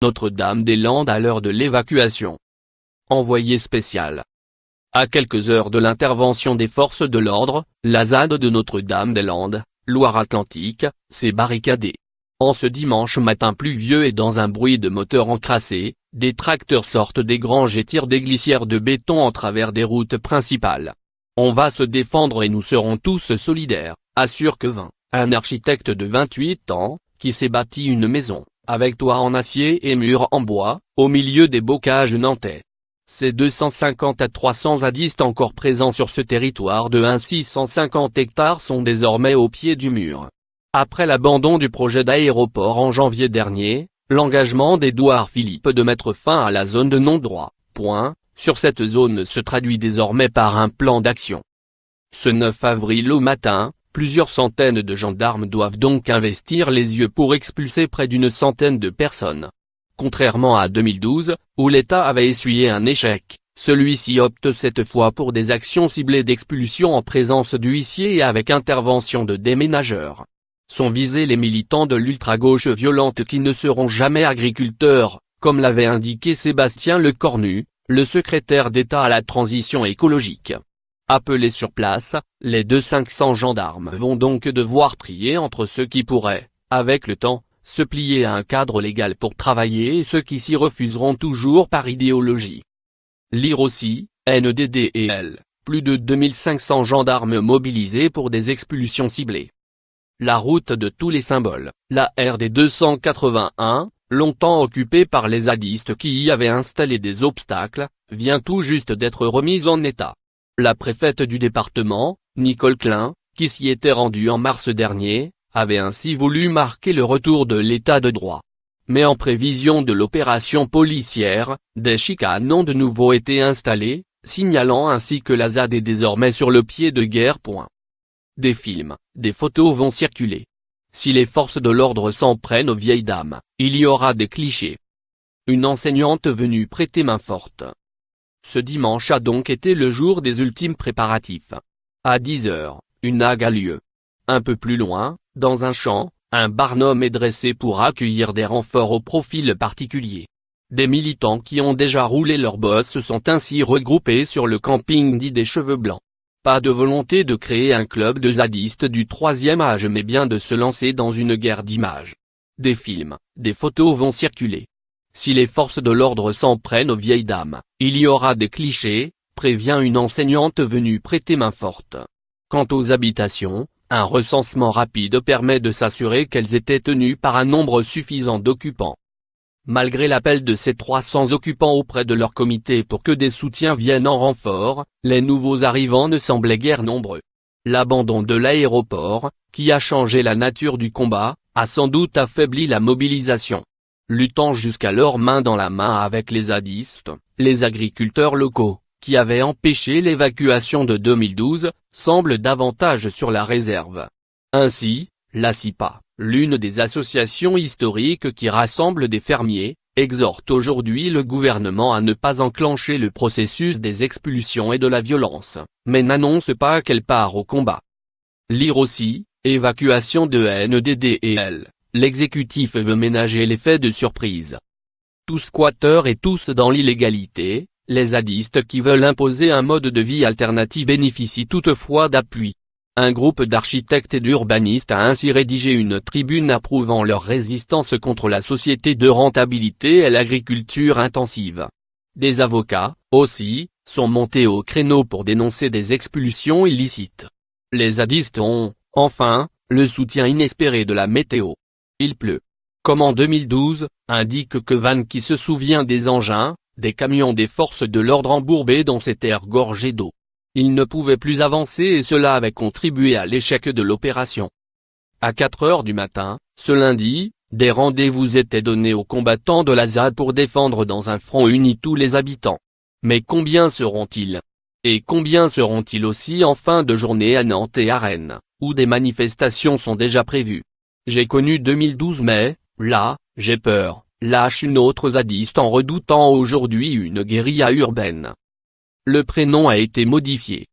Notre-Dame-des-Landes à l'heure de l'évacuation. Envoyé spécial. À quelques heures de l'intervention des forces de l'ordre, la ZAD de Notre-Dame-des-Landes, Loire-Atlantique, s'est barricadée. En ce dimanche matin pluvieux et dans un bruit de moteur encrassé, des tracteurs sortent des granges et tirent des glissières de béton en travers des routes principales. On va se défendre et nous serons tous solidaires, assure Quevin, un architecte de 28 ans, qui s'est bâti une maison, avec toit en acier et murs en bois, au milieu des bocages nantais. Ces 250 à 300 zadistes encore présents sur ce territoire de 650 hectares sont désormais au pied du mur. Après l'abandon du projet d'aéroport en janvier dernier, l'engagement d'Édouard Philippe de mettre fin à la zone de non-droit, sur cette zone se traduit désormais par un plan d'action. Ce 9 avril au matin, plusieurs centaines de gendarmes doivent donc investir les yeux pour expulser près d'une centaine de personnes. Contrairement à 2012, où l'État avait essuyé un échec, celui-ci opte cette fois pour des actions ciblées d'expulsion en présence d'huissiers et avec intervention de déménageurs. Sont visés les militants de l'ultra-gauche violente qui ne seront jamais agriculteurs, comme l'avait indiqué Sébastien Lecornu, le secrétaire d'État à la transition écologique. Appelés sur place, les 200-500 gendarmes vont donc devoir trier entre ceux qui pourraient, avec le temps, se plier à un cadre légal pour travailler et ceux qui s'y refuseront toujours par idéologie. Lire aussi, NDDEL, plus de 2500 gendarmes mobilisés pour des expulsions ciblées. La route de tous les symboles, la RD 281, longtemps occupée par les zadistes qui y avaient installé des obstacles, vient tout juste d'être remise en état. La préfète du département, Nicole Klein, qui s'y était rendue en mars dernier, avait ainsi voulu marquer le retour de l'état de droit. Mais en prévision de l'opération policière, des chicanes ont de nouveau été installées, signalant ainsi que la ZAD est désormais sur le pied de guerre. Des films, des photos vont circuler. Si les forces de l'ordre s'en prennent aux vieilles dames, il y aura des clichés. Une enseignante venue prêter main forte. Ce dimanche a donc été le jour des ultimes préparatifs. À 10 h, une hague a lieu. Un peu plus loin, dans un champ, un barnum est dressé pour accueillir des renforts au profil particulier. Des militants qui ont déjà roulé leur bosse se sont ainsi regroupés sur le camping dit des Cheveux Blancs. Pas de volonté de créer un club de zadistes du troisième âge mais bien de se lancer dans une guerre d'images. Des films, des photos vont circuler. Si les forces de l'ordre s'en prennent aux vieilles dames, il y aura des clichés, prévient une enseignante venue prêter main forte. Quant aux habitations, un recensement rapide permet de s'assurer qu'elles étaient tenues par un nombre suffisant d'occupants. Malgré l'appel de ces 300 occupants auprès de leur comité pour que des soutiens viennent en renfort, les nouveaux arrivants ne semblaient guère nombreux. L'abandon de l'aéroport, qui a changé la nature du combat, a sans doute affaibli la mobilisation. Luttant jusqu'alors main dans la main avec les zadistes, les agriculteurs locaux, qui avaient empêché l'évacuation de 2012, semblent davantage sur la réserve. Ainsi, la CIPA, l'une des associations historiques qui rassemble des fermiers, exhorte aujourd'hui le gouvernement à ne pas enclencher le processus des expulsions et de la violence, mais n'annonce pas qu'elle part au combat. Lire aussi, évacuation de NDDEL, l'exécutif veut ménager l'effet de surprise. Tous squatteurs et tous dans l'illégalité, les zadistes qui veulent imposer un mode de vie alternatif bénéficient toutefois d'appui. Un groupe d'architectes et d'urbanistes a ainsi rédigé une tribune approuvant leur résistance contre la société de rentabilité et l'agriculture intensive. Des avocats, aussi, sont montés au créneau pour dénoncer des expulsions illicites. Les zadistes ont, enfin, le soutien inespéré de la météo. Il pleut. Comme en 2012, indique Quevin qui se souvient des engins, des camions des forces de l'ordre embourbés dans ces terres gorgées d'eau. Ils ne pouvaient plus avancer et cela avait contribué à l'échec de l'opération. À 4 h du matin, ce lundi, des rendez-vous étaient donnés aux combattants de la ZAD pour défendre dans un front uni tous les habitants. Mais combien seront-ils? Et combien seront-ils aussi en fin de journée à Nantes et à Rennes, où des manifestations sont déjà prévues? J'ai connu 2012 mais, là, j'ai peur, lâche une autre zadiste en redoutant aujourd'hui une guérilla urbaine. Le prénom a été modifié.